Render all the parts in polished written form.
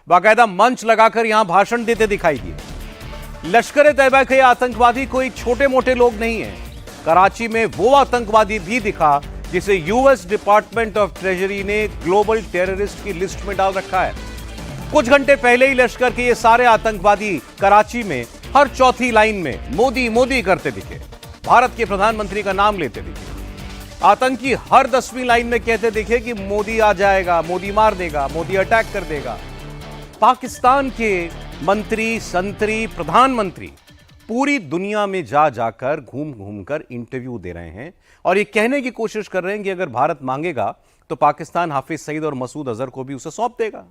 बाकायदा मंच लगाकर यहां भाषण देते दिखाई दिए। लश्कर-ए-तैयबा के आतंकवादी कोई छोटे मोटे लोग नहीं हैं। कराची में वो आतंकवादी भी दिखा जिसे यूएस डिपार्टमेंट ऑफ ट्रेजरी ने ग्लोबल टेररिस्ट की लिस्ट में डाल रखा है। कुछ घंटे पहले ही लश्कर के ये सारे आतंकवादी कराची में हर चौथी लाइन में मोदी मोदी करते दिखे, भारत के प्रधानमंत्री का नाम लेते दिखे। आतंकी हर 10वीं लाइन में कहते दिखे कि मोदी आ जाएगा, मोदी मार देगा, मोदी अटैक कर देगा। पाकिस्तान के मंत्री, संतरी, प्रधानमंत्री पूरी दुनिया में जा जाकर घूम घूमकर इंटरव्यू दे रहे हैं और ये कहने की कोशिश कर रहे हैं कि अगर भारत मांगेगा तो पाकिस्तान हाफिज सईद और मसूद अजहर को भी उसे सौंप देगा।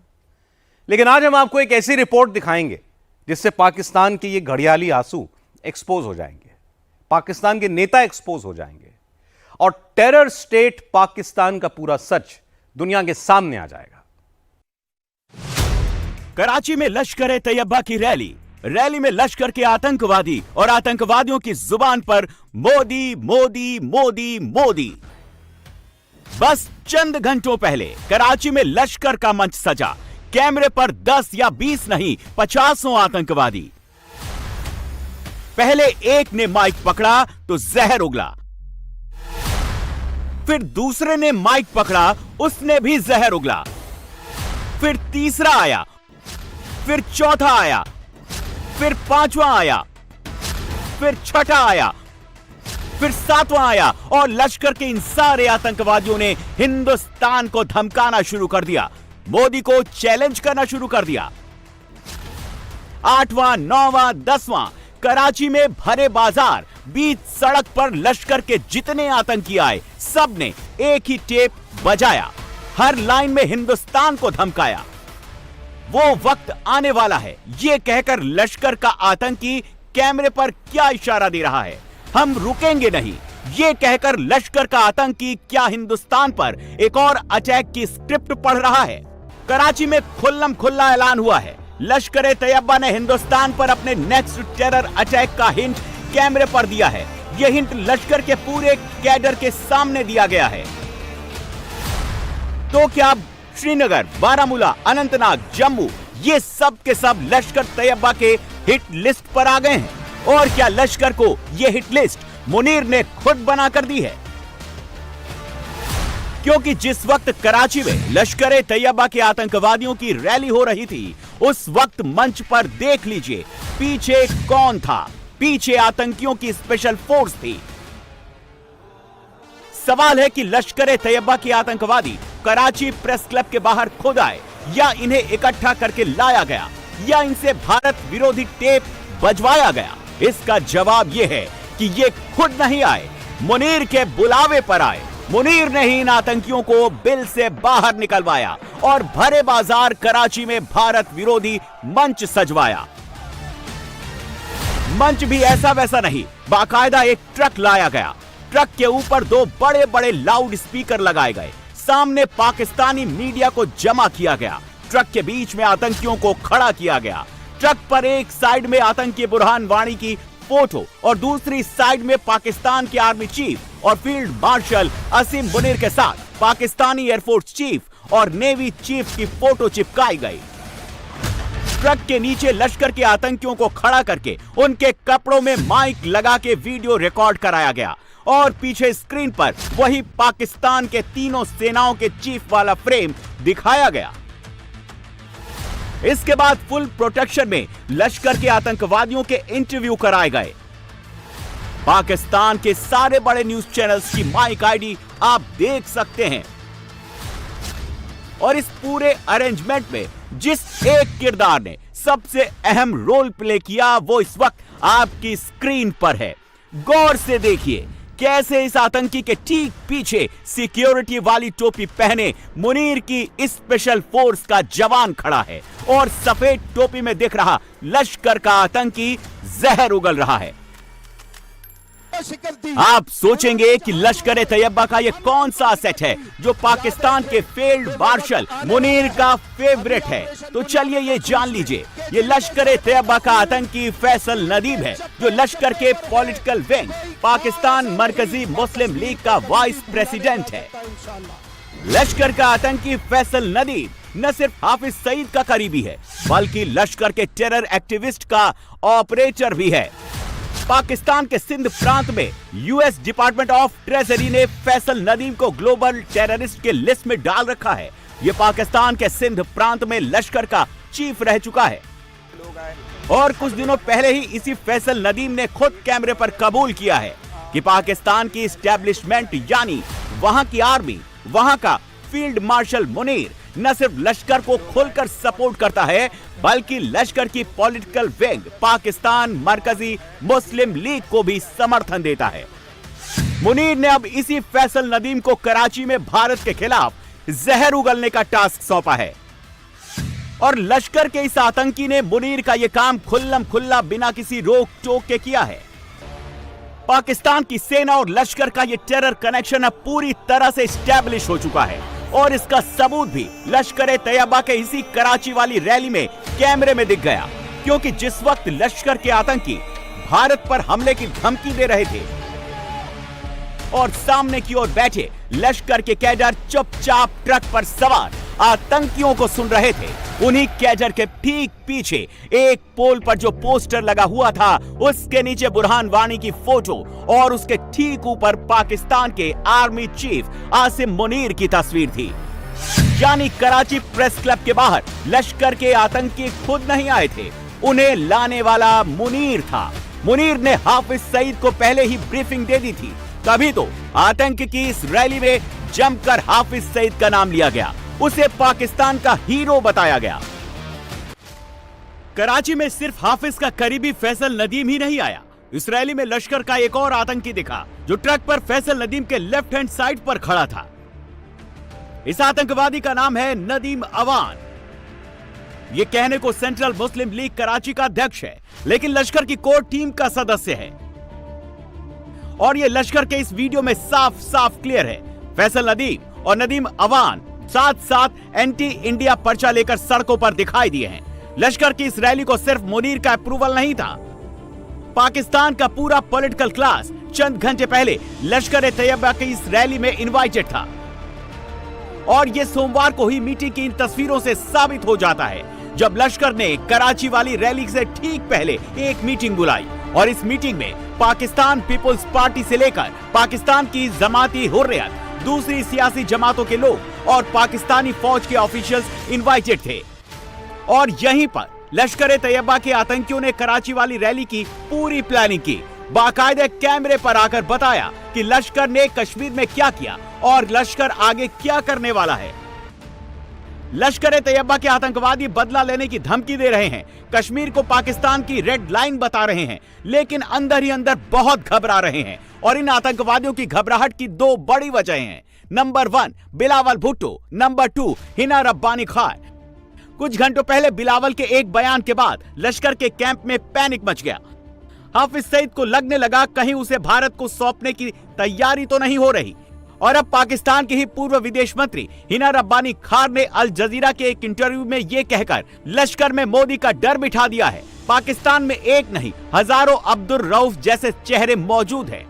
लेकिन आज हम आपको एक ऐसी रिपोर्ट दिखाएंगे जिससे पाकिस्तान के ये घड़ियाली आंसू एक्सपोज हो जाएंगे, पाकिस्तान के नेता एक्सपोज हो जाएंगे और टेरर स्टेट पाकिस्तान का पूरा सच दुनिया के सामने आ जाएगा। कराची में लश्कर-ए-तैयबा की रैली में लश्कर के आतंकवादी और आतंकवादियों की जुबान पर मोदी मोदी मोदी मोदी। बस चंद घंटों पहले कराची में लश्कर का मंच सजा। कैमरे पर 10 या 20 नहीं 50 आतंकवादी। पहले एक ने माइक पकड़ा तो जहर उगला, फिर दूसरे ने माइक पकड़ा, उसने भी जहर उगला, फिर तीसरा आया, फिर चौथा आया, फिर पांचवा आया, फिर छठा आया, फिर सातवां आया और लश्कर के इन सारे आतंकवादियों ने हिंदुस्तान को धमकाना शुरू कर दिया, मोदी को चैलेंज करना शुरू कर दिया। 8वां, 9वां, 10वां कराची में भरे बाजार, बीच सड़क पर लश्कर के जितने आतंकी आए सबने एक ही टेप बजाया, हर लाइन में हिंदुस्तान को धमकाया। वो वक्त आने वाला है ये कहकर लश्कर का आतंकी कैमरे पर क्या इशारा दे रहा है, हम रुकेंगे नहीं ये कहकर लश्कर का आतंकी क्या हिंदुस्तान पर एक और अटैक की स्क्रिप्ट पढ़ रहा है। कराची में खुल्लम खुल्ला ऐलान हुआ है, लश्कर-ए-तैयबा ने हिंदुस्तान पर अपने नेक्स्ट टेरर अटैक का हिंट कैमरे पर दिया है। यह हिंट लश्कर के पूरे कैडर के सामने दिया गया है। तो क्या श्रीनगर, बारामूला, अनंतनाग, जम्मू ये सब के सब लश्कर-तैयबा के हिट लिस्ट पर आ गए हैं? और क्या लश्कर को यह हिट लिस्ट मुनीर ने खुद बनाकर दी है? क्योंकि जिस वक्त कराची में लश्कर-ए-तैयबा के आतंकवादियों की रैली हो रही थी, उस वक्त मंच पर देख लीजिए पीछे कौन था। पीछे आतंकियों की स्पेशल फोर्स थी। सवाल है कि लश्कर-ए-तैयबा के आतंकवादी कराची प्रेस क्लब के बाहर खुद आए या इन्हें इकट्ठा करके लाया गया या इनसे भारत विरोधी टेप बजवाया गया। इसका जवाब यह है कि ये खुद नहीं आए, मुनीर के बुलावे पर आए। मुनीर ने ही इन आतंकियों को बिल से बाहर निकलवाया और भरे बाजार कराची में भारत विरोधी मंच सजवाया। मंच भी ऐसा वैसा नहीं, बाकायदा एक ट्रक लाया गया। ट्रक के ऊपर 2 बड़े बड़े लाउड स्पीकर लगाए गए। सामने पाकिस्तानी मीडिया को जमा किया गया। ट्रक के बीच में आतंकियों को खड़ा किया गया। ट्रक पर एक साइड में आतंकी बुरहान वानी की फोटो और दूसरी साइड में पाकिस्तान के आर्मी चीफ और फील्ड मार्शल असीम मुनीर के साथ पाकिस्तानी एयरफोर्स चीफ और नेवी चीफ की फोटो चिपकाई गई। ट्रक के नीचे लश्कर के आतंकियों को खड़ा करके उनके कपड़ों में माइक लगा के वीडियो रिकॉर्ड कराया गया और पीछे स्क्रीन पर वही पाकिस्तान के तीनों सेनाओं के चीफ वाला फ्रेम दिखाया गया। इसके बाद फुल प्रोटेक्शन में लश्कर के आतंकवादियों के इंटरव्यू कराए गए। पाकिस्तान के सारे बड़े न्यूज चैनल्स की माइक आईडी आप देख सकते हैं। और इस पूरे अरेंजमेंट में जिस एक किरदार ने सबसे अहम रोल प्ले किया वो इस वक्त आपकी स्क्रीन पर है। गौर से देखिए कैसे इस आतंकी के ठीक पीछे सिक्योरिटी वाली टोपी पहने मुनीर की स्पेशल फोर्स का जवान खड़ा है और सफेद टोपी में दिख रहा लश्कर का आतंकी जहर उगल रहा है। आप सोचेंगे कि लश्कर-ए-तैयबा का यह कौन सा सेट है जो पाकिस्तान के फील्ड मार्शल मुनीर का फेवरेट है। तो चलिए ये जान लीजिए, ये लश्कर-ए-तैयबा का आतंकी फैसल नदीम है जो लश्कर के पॉलिटिकल विंग पाकिस्तान मरकजी मुस्लिम लीग का वाइस प्रेसिडेंट है। लश्कर का आतंकी फैसल नदीम न सिर्फ हाफिज सईद का करीबी है बल्कि लश्कर के टेरर एक्टिविस्ट का ऑपरेटर भी है। पाकिस्तान के सिंध प्रांत में यूएस डिपार्टमेंट ऑफ ट्रेजरी ने फैसल नदीम को ग्लोबल टेररिस्ट के लिस्ट में डाल रखा है। ये पाकिस्तान के सिंध प्रांत में लश्कर का चीफ रह चुका है और कुछ दिनों पहले ही इसी फैसल नदीम ने खुद कैमरे पर कबूल किया है कि पाकिस्तान की एस्टेब्लिशमेंट यानी वहां की आर्मी, वहां का फील्ड मार्शल मुनीर न सिर्फ लश्कर को खुलकर सपोर्ट करता है बल्कि लश्कर की पॉलिटिकल विंग पाकिस्तान मरकजी मुस्लिम लीग को भी समर्थन देता है। मुनीर ने अब इसी फैसल नदीम को कराची में भारत के खिलाफ जहर उगलने का टास्क सौंपा है और लश्कर के इस आतंकी ने मुनीर का यह काम खुल्लम खुल्ला बिना किसी रोक टोक के किया है। पाकिस्तान की सेना और लश्कर का यह टेरर कनेक्शन अब पूरी तरह से एस्टैब्लिश हो चुका है और इसका सबूत भी लश्कर-ए-तैयबा के इसी कराची वाली रैली में कैमरे में दिख गया, क्योंकि जिस वक्त लश्कर के आतंकी भारत पर हमले की धमकी दे रहे थे और सामने की ओर बैठे लश्कर के कैडर चुपचाप ट्रक पर सवार आतंकियों को सुन रहे थे, उन्हीं कैडर के ठीक पीछे एक पोल पर जो पोस्टर लगा हुआ था उसके नीचे बुरहान वानी की फोटो और उसके ठीक ऊपर पाकिस्तान के आर्मी चीफ आसिम मुनीर की तस्वीर थी। यानी कराची प्रेस क्लब के बाहर लश्कर के आतंकी खुद नहीं आए थे, उन्हें लाने वाला मुनीर था। मुनीर ने हाफिज सईद को पहले ही ब्रीफिंग दे दी थी, तभी तो आतंक की इस रैली में जमकर हाफिज सईद का नाम लिया गया, उसे पाकिस्तान का हीरो बताया गया। कराची में सिर्फ हाफिज का करीबी फैसल नदीम ही नहीं आया, इस रैली में लश्कर का एक और आतंकी दिखा जो ट्रक पर फैसल नदीम के लेफ्ट हैंड साइड पर खड़ा था। इस आतंकवादी का नाम है नदीम अवान। ये कहने को सेंट्रल मुस्लिम लीग कराची का अध्यक्ष है, लेकिन लश्कर की कोर टीम का सदस्य है और ये लश्कर के इस वीडियो में साफ साफ क्लियर है। फैसल नदीम और नदीम अवान साथ साथ एंटी इंडिया पर्चा लेकर सड़कों पर दिखाई दिए हैं। लश्कर की इस रैली को सिर्फ मुनीर का अप्रूवल नहीं था, पाकिस्तान का पूरा पॉलिटिकल क्लास चंद घंटे पहले लश्कर-ए-तैयबा की इस रैली में इनवाइटेड था और यह सोमवार को ही मीटिंग की इन तस्वीरों से साबित हो जाता है, जब लश्कर ने कराची वाली रैली से ठीक पहले एक मीटिंग बुलाई और इस मीटिंग में पाकिस्तान पीपुल्स पार्टी से लेकर पाकिस्तान की जमाती हुर्रियत, दूसरी सियासी जमातों के लोग और पाकिस्तानी फौज के ऑफिशियल्स इनवाइटेड थे और यहीं पर लश्कर-ए-तैयबा के आतंकियों ने कराची वाली रैली की पूरी प्लानिंग की, बाकायदे कैमरे पर आकर बताया कि लश्कर ने कश्मीर में क्या किया और लश्कर आगे क्या करने वाला है। लश्कर-ए-तैयबा के आतंकवादी बदला लेने की धमकी दे रहे हैं, कश्मीर को पाकिस्तान की रेड लाइन बता रहे हैं, लेकिन अंदर ही अंदर बहुत घबरा रहे हैं और इन आतंकवादियों की घबराहट की दो बड़ी वजहें हैं। Number 1 Bilawal Bhutto, number 2 Hina Rabbani Khan. कुछ घंटों पहले बिलावल के एक बयान के बाद लश्कर के कैंप में पैनिक मच गया। हाफिज सईद को लगने लगा कहीं उसे भारत को सौंपने की तैयारी तो नहीं हो रही और अब पाकिस्तान की ही पूर्व विदेश मंत्री हिना रब्बानी खान ने अल जजीरा के एक इंटरव्यू में ये कहकर लश्कर में मोदी का डर बिठा दिया है। पाकिस्तान में एक नहीं हजारों अब्दुल रऊफ जैसे चेहरे मौजूद हैं।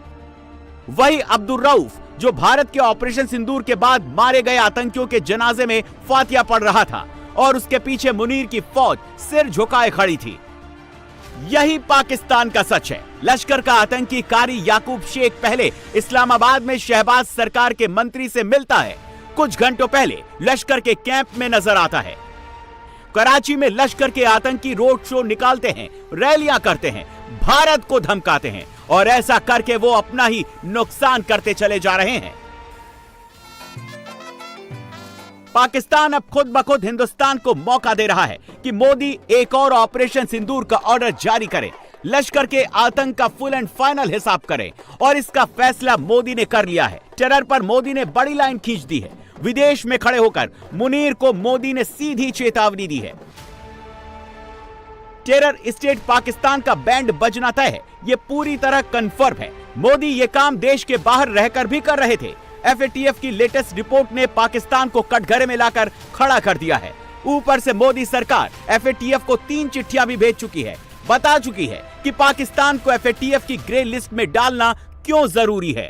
वही अब्दुल रऊफ जो भारत के ऑपरेशन सिंदूर के बाद मारे गए आतंकियों के जनाजे में फातिया पढ़ रहा था और उसके पीछे मुनीर की फौज सिर झुकाए खड़ी थी। यही पाकिस्तान का सच है। लश्कर का आतंकी कारी याकूब शेख पहले इस्लामाबाद में शहबाज सरकार के मंत्री से मिलता है, कुछ घंटों पहले लश्कर के कैंप में नजर आता है। कराची में लश्कर के आतंकी रोड शो निकालते हैं, रैलियां करते हैं, भारत को धमकाते हैं और ऐसा करके वो अपना ही नुकसान करते चले जा रहे हैं। पाकिस्तान अब खुद ब खुद हिंदुस्तान को मौका दे रहा है कि मोदी एक और ऑपरेशन सिंदूर का ऑर्डर जारी करे, लश्कर के आतंक का फुल एंड फाइनल हिसाब करे और इसका फैसला मोदी ने कर लिया है। टेरर पर मोदी ने बड़ी लाइन खींच दी है। विदेश में खड़े होकर मुनीर को मोदी ने सीधी चेतावनी दी है। टेरर स्टेट पाकिस्तान का बैंड बजना तय है, ये पूरी तरह कंफर्म है। मोदी ये काम देश के बाहर रहकर भी कर रहे थे। FATF की लेटेस्ट रिपोर्ट ने पाकिस्तान को कटघरे में लाकर खड़ा कर दिया है। ऊपर से मोदी सरकार FATF को 3 चिट्ठियां भी भेज चुकी है, बता चुकी है कि पाकिस्तान को FATF की ग्रे लिस्ट में डालना क्यों जरूरी है।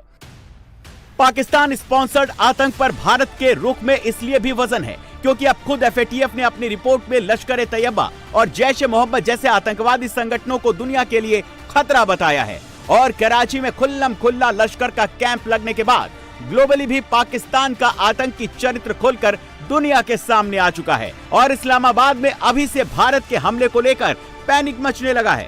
पाकिस्तान स्पॉन्सर्ड आतंक पर भारत के रुख में इसलिए भी वजन है क्योंकि अब खुद FATF ने अपनी रिपोर्ट में लश्कर तैयबा और जैश ए मोहम्मद जैसे आतंकवादी संगठनों को दुनिया के लिए खतरा बताया है। और कराची में खुल्लम खुल्ला लश्कर का कैंप लगने के बाद ग्लोबली भी पाकिस्तान का आतंकी चरित्र खोलकर दुनिया के सामने आ चुका है और इस्लामाबाद में अभी से भारत के हमले को लेकर पैनिक मचने लगा है।